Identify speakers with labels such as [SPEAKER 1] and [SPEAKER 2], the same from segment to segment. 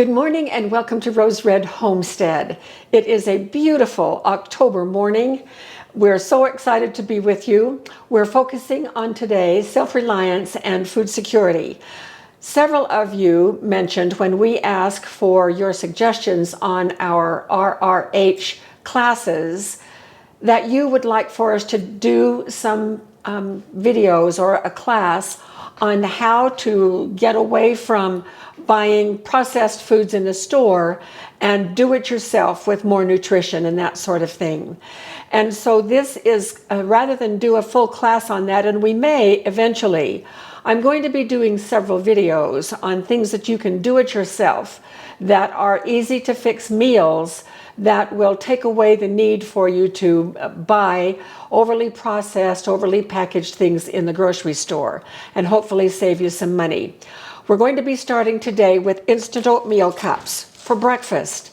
[SPEAKER 1] Good morning and welcome to Rose Red Homestead. It is a beautiful October morning. We're so excited to be with you. We're focusing on today self-reliance and food security. Several of you mentioned when we ask for your suggestions on our RRH classes that you would like for us to do some videos or a class on how to get away from buying processed foods in the store and do it yourself with more nutrition and that sort of thing. And so this is, rather than do a full class on that, and we may eventually, I'm going to be doing several videos on things that you can do it yourself that are easy to fix meals that will take away the need for you to buy overly processed, overly packaged things in the grocery store and hopefully save you some money. We're going to be starting today with instant oatmeal cups for breakfast.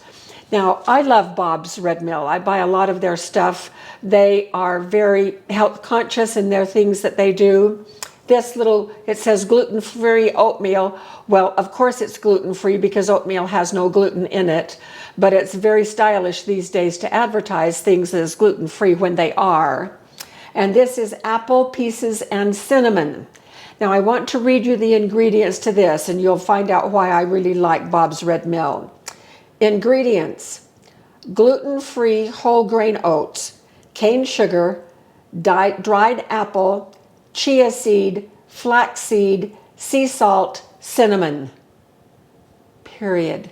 [SPEAKER 1] Now, I love Bob's Red Mill. I buy a lot of their stuff. They are very health conscious in their things that they do. This little, it says gluten-free oatmeal. Well, of course it's gluten-free because oatmeal has no gluten in it, but it's very stylish these days to advertise things as gluten-free when they are. And this is apple pieces and cinnamon. Now I want to read you the ingredients to this and you'll find out why I really like Bob's Red Mill. Ingredients: gluten-free whole grain oats, cane sugar, dried apple, chia seed, flax seed, sea salt, cinnamon. Period.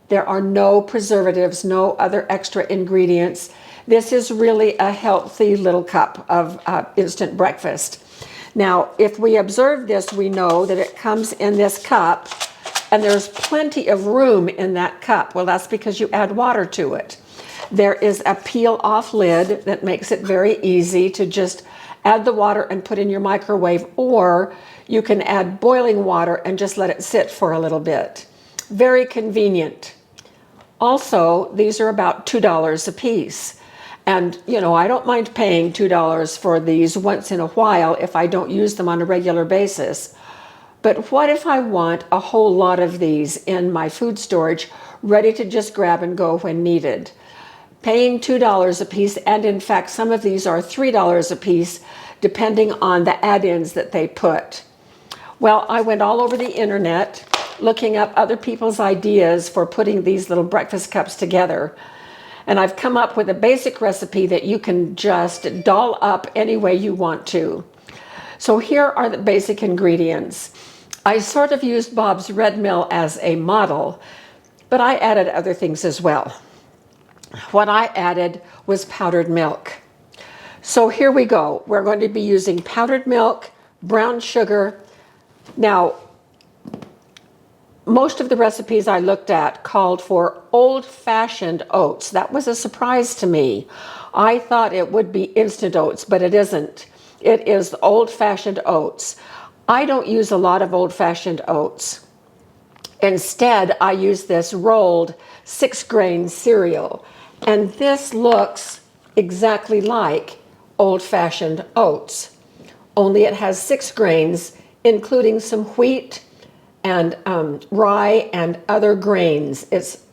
[SPEAKER 1] There are no preservatives, no other extra ingredients. This is really a healthy little cup of instant breakfast. Now, if we observe this, we know that it comes in this cup and there's plenty of room in that cup. Well, that's because you add water to it. There is a peel-off lid that makes it very easy to just add the water and put in your microwave, or you can add boiling water and just let it sit for a little bit. Very convenient. Also, these are about $2 a piece. And, you know, I don't mind paying $2 for these once in a while if I don't use them on a regular basis. But what if I want a whole lot of these in my food storage, ready to just grab and go when needed? Paying $2 a piece, and in fact, some of these are $3 a piece, depending on the add-ins that they put. Well, I went all over the internet looking up other people's ideas for putting these little breakfast cups together. And I've come up with a basic recipe that you can just doll up any way you want to. So here are the basic ingredients. I sort of used Bob's Red Mill as a model, but I added other things as well. What I added was powdered milk. So here we go. We're going to be using powdered milk, brown sugar. Now, most of the recipes I looked at called for old-fashioned oats. That was a surprise to me. I thought it would be instant oats, but it isn't. It is old-fashioned oats. I don't use a lot of old-fashioned oats. Instead, I use this rolled 6-grain cereal. And this looks exactly like old-fashioned oats, only it has 6 grains, including some wheat and rye and other grains.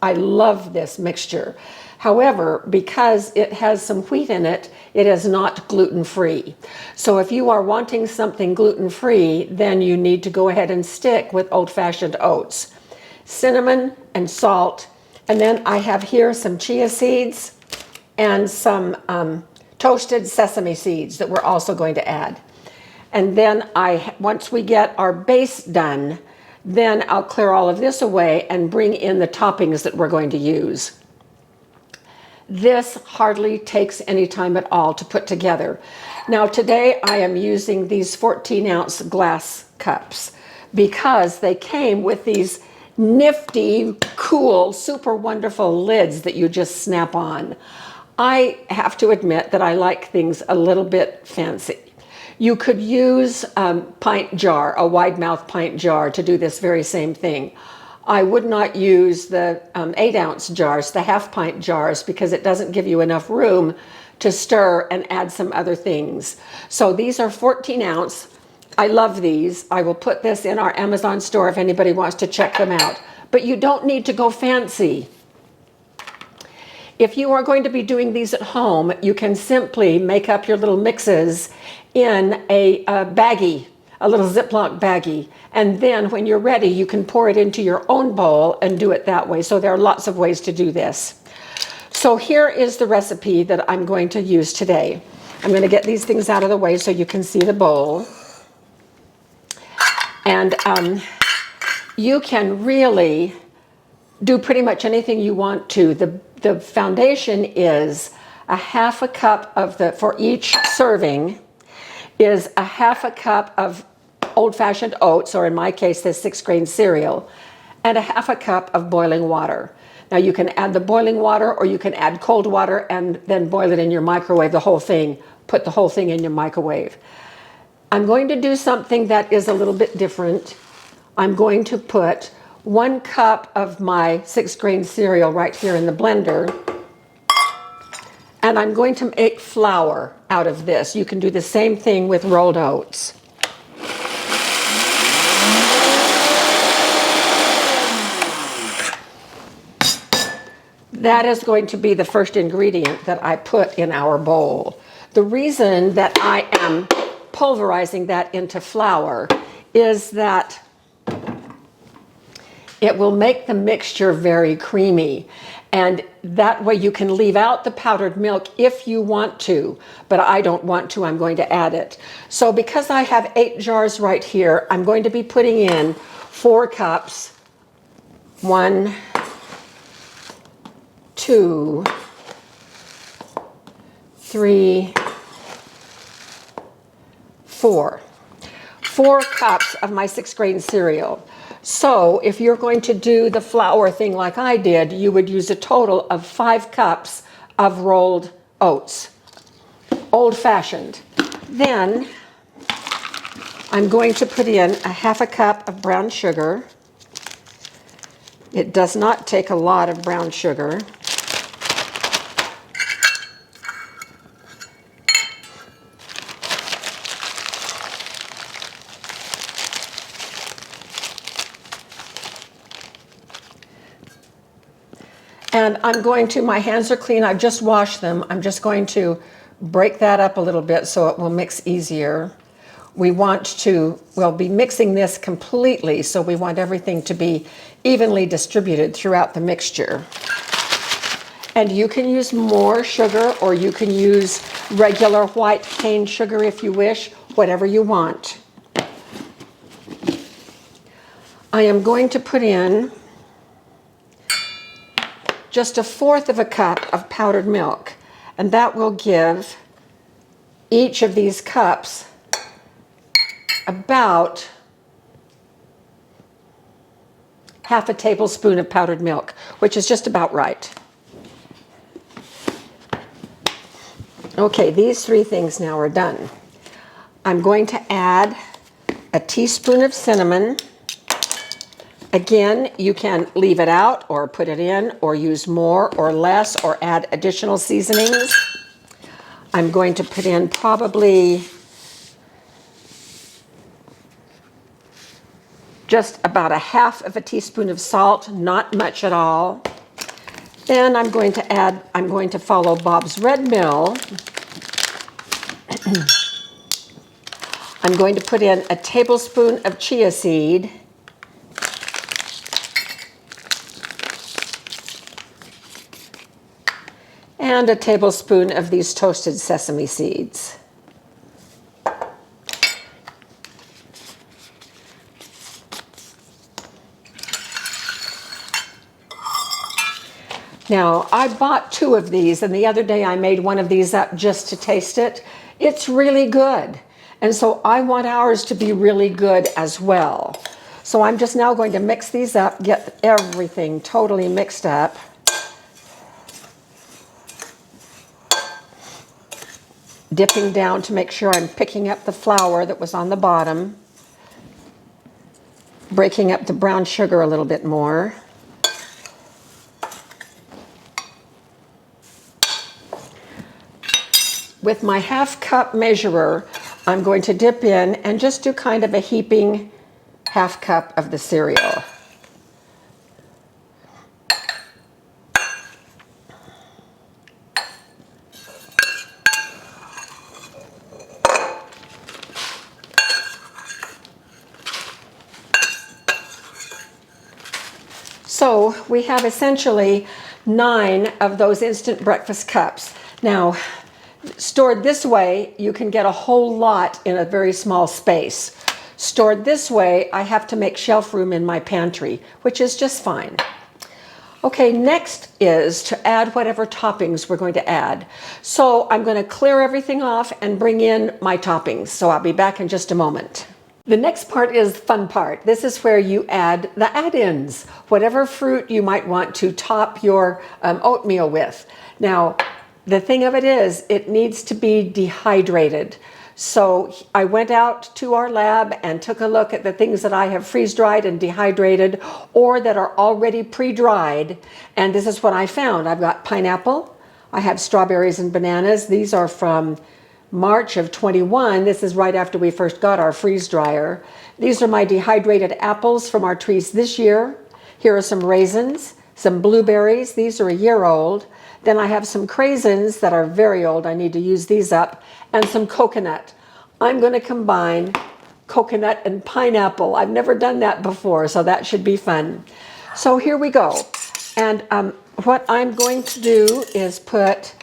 [SPEAKER 1] I love this mixture. However, because it has some wheat in it, it is not gluten-free. So if you are wanting something gluten-free, then you need to go ahead and stick with old-fashioned oats. Cinnamon and salt, and then I have here some chia seeds and some toasted sesame seeds that we're also going to add. And then once we get our base done, then I'll clear all of this away and bring in the toppings that we're going to use. This hardly takes any time at all to put together. Now today I am using these 14-ounce glass cups because they came with these nifty, cool, super wonderful lids that you just snap on. I have to admit that I like things a little bit fancy. You could use a pint jar, a wide mouth pint jar, to do this very same thing. I would not use the 8-ounce jars, the half pint jars, because it doesn't give you enough room to stir and add some other things. So these are 14-ounce. I love these. I will put this in our Amazon store if anybody wants to check them out. but you don't need to go fancy. If you are going to be doing these at home, you can simply make up your little mixes in a baggie, a little Ziploc baggie. And then when you're ready, you can pour it into your own bowl and do it that way. So there are lots of ways to do this. So here is the recipe that I'm going to use today. I'm going to get these things out of the way so you can see the bowl. And you can really do pretty much anything you want to. The foundation is a half a cup of for each serving is a half a cup of old-fashioned oats, or in my case, this 6-grain cereal, and a half a cup of boiling water. Now you can add the boiling water, or you can add cold water and then boil it in your microwave, the whole thing. Put the whole thing in your microwave. I'm going to do something that is a little bit different. I'm going to put 1 cup of my 6-grain cereal right here in the blender, and I'm going to make flour out of this. You can do the same thing with rolled oats. That is going to be the first ingredient that I put in our bowl. The reason that I am pulverizing that into flour is that it will make the mixture very creamy, and that way you can leave out the powdered milk if you want to, but I don't want to. I'm going to add it. So because I have 8 jars right here, I'm going to be putting in 4 cups. 1, 2, 3, 4. 4 cups of my 6-grain cereal. So if you're going to do the flour thing like I did, you would use a total of 5 cups of rolled oats, old-fashioned. Then I'm going to put in a half a cup of brown sugar. It does not take a lot of brown sugar. And I'm going to, my hands are clean, I've just washed them. I'm just going to break that up a little bit so it will mix easier. We want to, we'll be mixing this completely, so we want everything to be evenly distributed throughout the mixture. And you can use more sugar, or you can use regular white cane sugar if you wish, whatever you want. I am going to put in just 1/4 of a cup of powdered milk, and that will give each of these cups about half a tablespoon of powdered milk, which is just about right. Okay, these 3 things now are done. I'm going to add a teaspoon of cinnamon. Again, you can leave it out or put it in, or use more or less, or add additional seasonings. I'm going to put in probably just about 1/2 teaspoon of salt, not much at all. Then I'm going to follow Bob's Red Mill. I'm going to put in a tablespoon of chia seed. And a tablespoon of these toasted sesame seeds. Now, I bought 2 of these, and the other day I made one of these up just to taste it. It's really good. And so I want ours to be really good as well. So I'm just now going to mix these up, get everything totally mixed up. Dipping down to make sure I'm picking up the flour that was on the bottom. Breaking up the brown sugar a little bit more. With my 1/2 cup measurer, I'm going to dip in and just do kind of a heaping 1/2 cup of the cereal. So we have essentially 9 of those instant breakfast cups. Now, stored this way, you can get a whole lot in a very small space. Stored this way, I have to make shelf room in my pantry, which is just fine. Okay, next is to add whatever toppings we're going to add. So I'm going to clear everything off and bring in my toppings. So I'll be back in just a moment. The next part is the fun part. This is where you add the add-ins, whatever fruit you might want to top your oatmeal with. Now, the thing of it is, it needs to be dehydrated. So I went out to our lab and took a look at the things that I have freeze-dried and dehydrated or that are already pre-dried. And this is what I found. I've got pineapple. I have strawberries and bananas. These are from March of 21. This is right after we first got our freeze dryer. These are my dehydrated apples from our trees this year. Here are some raisins, some blueberries. These are a year old. Then I have some Craisins that are very old. I need to use these up. And some coconut. I'm going to combine coconut and pineapple. I've never done that before, so that should be fun. So here we go. And what I'm going to do is put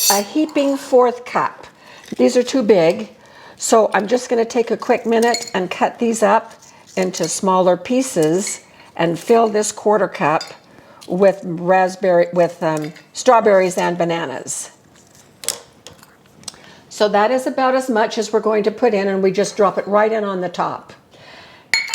[SPEAKER 1] a heaping 4th cup. These are too big, so I'm just going to take a quick minute and cut these up into smaller pieces and fill this 1/4 cup with strawberries and bananas. So that is about as much as we're going to put in, and we just drop it right in on the top.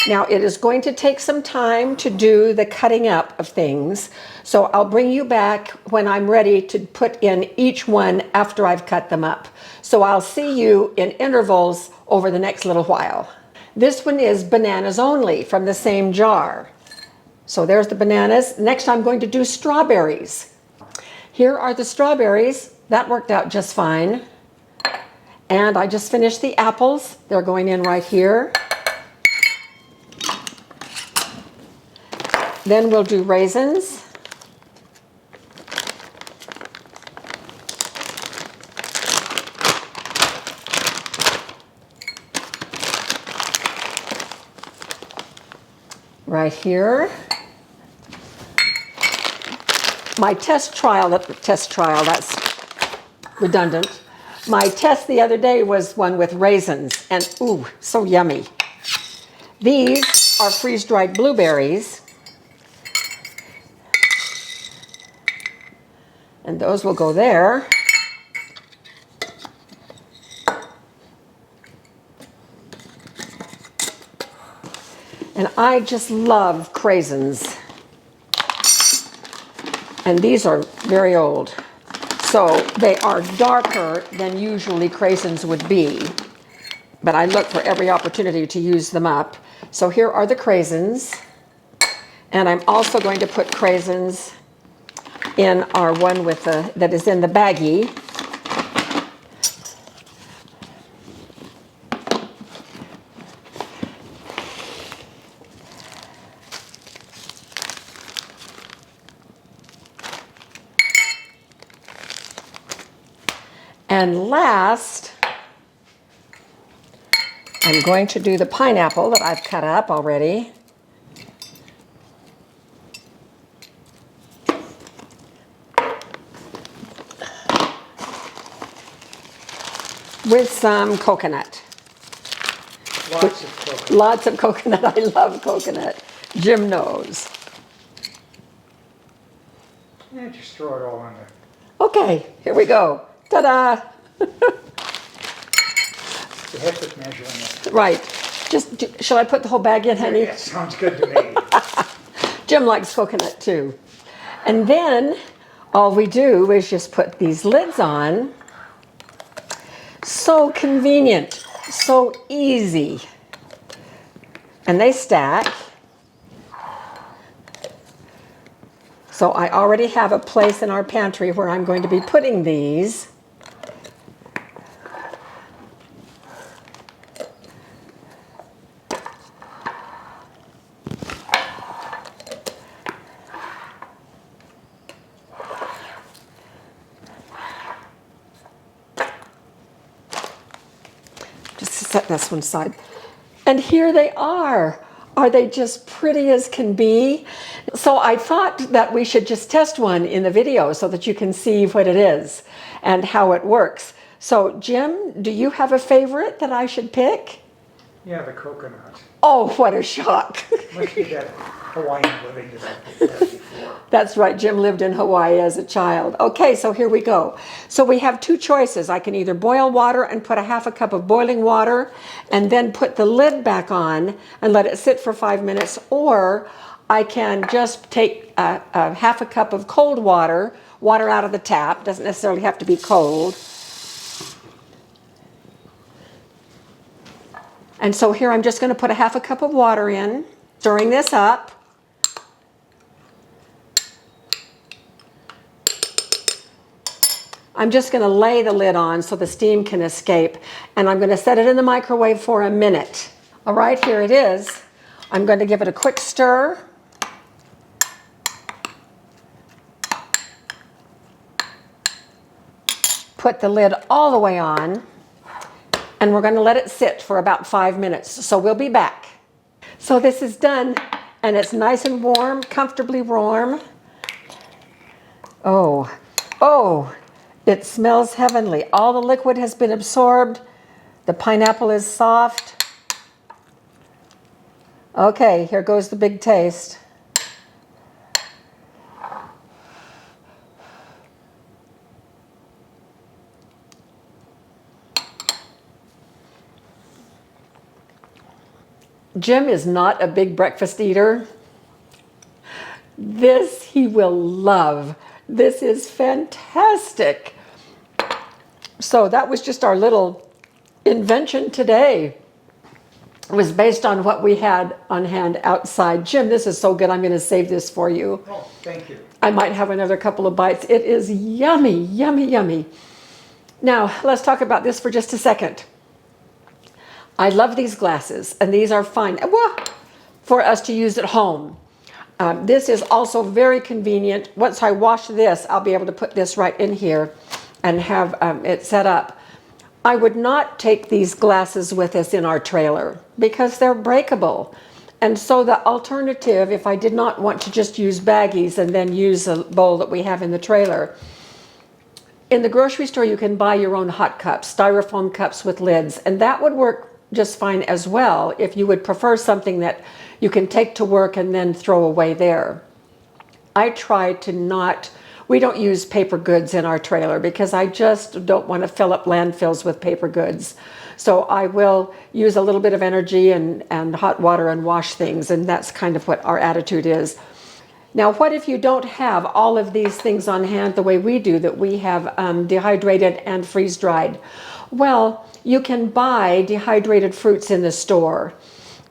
[SPEAKER 1] Now it is going to take some time to do the cutting up of things, so I'll bring you back when I'm ready to put in each one after I've cut them up. So I'll see you in intervals over the next little while. This one is bananas only from the same jar. So there's the bananas. Next I'm going to do strawberries. Here are the strawberries. That worked out just fine. And I just finished the apples. They're going in right here. Then we'll do raisins. Right here. My test trial, that's redundant. My test the other day was one with raisins, and ooh, so yummy. These are freeze-dried blueberries, and those will go there. And I just love Craisins, and these are very old. So they are darker than usually Craisins would be, but I look for every opportunity to use them up. So here are the Craisins, and I'm also going to put Craisins in our one with that is in the baggie. And last, I'm going to do the pineapple that I've cut up already. With some coconut.
[SPEAKER 2] Lots of coconut.
[SPEAKER 1] Lots of coconut. I love coconut. Jim knows.
[SPEAKER 2] Yeah, just throw it all in there.
[SPEAKER 1] Okay, here we go. Ta-da!
[SPEAKER 2] The hefty measuring it.
[SPEAKER 1] Right. Shall I put the whole bag in, honey?
[SPEAKER 2] Yeah, sounds good to me.
[SPEAKER 1] Jim likes coconut too. And then all we do is just put these lids on. So convenient, so easy. And they stack. So I already have a place in our pantry where I'm going to be putting these. Just to set this one aside. And here they are, Are they just pretty as can be? So I thought that we should just test one in the video so that you can see what it is and how it works. So Jim, do you have a favorite that I should pick?
[SPEAKER 2] Yeah, the coconut.
[SPEAKER 1] Oh, what a shock.
[SPEAKER 2] Must be that Hawaiian living that I've prepared before.
[SPEAKER 1] That's right, Jim lived in Hawaii as a child. Okay, so here we go. So we have two choices. I can either boil water and put a half a cup of boiling water and then put the lid back on and let it sit for 5 minutes, or I can just take a half a cup of cold water, water out of the tap, doesn't necessarily have to be cold. And so here I'm just going to put a half a cup of water in, stirring this up. I'm just going to lay the lid on so the steam can escape, and I'm going to set it in the microwave for a minute. All right, here it is. I'm going to give it a quick stir. Put the lid all the way on, and we're going to let it sit for about 5 minutes. So we'll be back. So this is done, and it's nice and warm, comfortably warm. Oh, it smells heavenly. All the liquid has been absorbed. The pineapple is soft. Okay, here goes the big taste. Jim is not a big breakfast eater. This he will love. This is fantastic. So that was just our little invention today. It was based on what we had on hand outside. Jim, this is so good. I'm going to save this for you.
[SPEAKER 2] Oh, thank you.
[SPEAKER 1] I might have another couple of bites. It is yummy, yummy, yummy. Now, let's talk about this for just a second. I love these glasses, and these are fine for us to use at home. This is also very convenient. Once I wash this, I'll be able to put this right in here and have it set up. I would not take these glasses with us in our trailer because they're breakable. And so the alternative, if I did not want to just use baggies and then use a bowl that we have in the trailer, in the grocery store you can buy your own hot cups, styrofoam cups with lids, and that would work just fine as well if you would prefer something that you can take to work and then throw away there. I try to not, we don't use paper goods in our trailer because I just don't want to fill up landfills with paper goods. So I will use a little bit of energy and hot water and wash things, and that's kind of what our attitude is. Now, what if you don't have all of these things on hand the way we do, that we have dehydrated and freeze-dried? Well, you can buy dehydrated fruits in the store.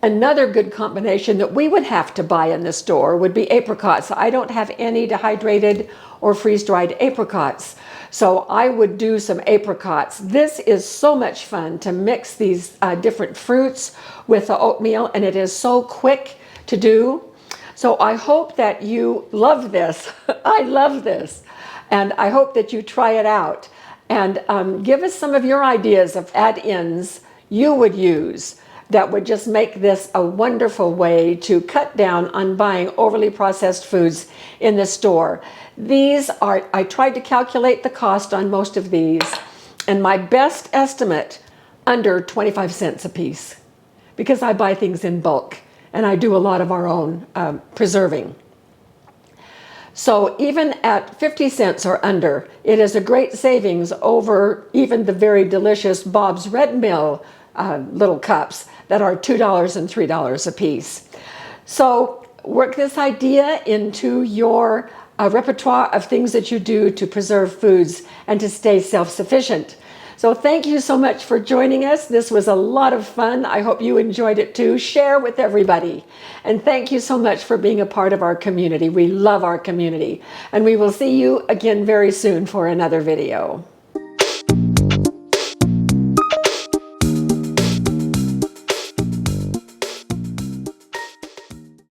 [SPEAKER 1] Another good combination that we would have to buy in the store would be apricots. I don't have any dehydrated or freeze-dried apricots, so I would do some apricots. This is so much fun to mix these different fruits with the oatmeal, and it is so quick to do. So I hope that you love this. I love this, and I hope that you try it out. And give us some of your ideas of add-ins you would use that would just make this a wonderful way to cut down on buying overly processed foods in the store. These are, I tried to calculate the cost on most of these, and my best estimate, under 25 cents a piece, because I buy things in bulk, and I do a lot of our own preserving. So even at 50 cents or under, it is a great savings over even the very delicious Bob's Red Mill little cups that are $2 and $3 a piece. So work this idea into your repertoire of things that you do to preserve foods and to stay self-sufficient. So thank you so much for joining us. This was a lot of fun. I hope you enjoyed it too. Share with everybody. And thank you so much for being a part of our community. We love our community. And we will see you again very soon for another video.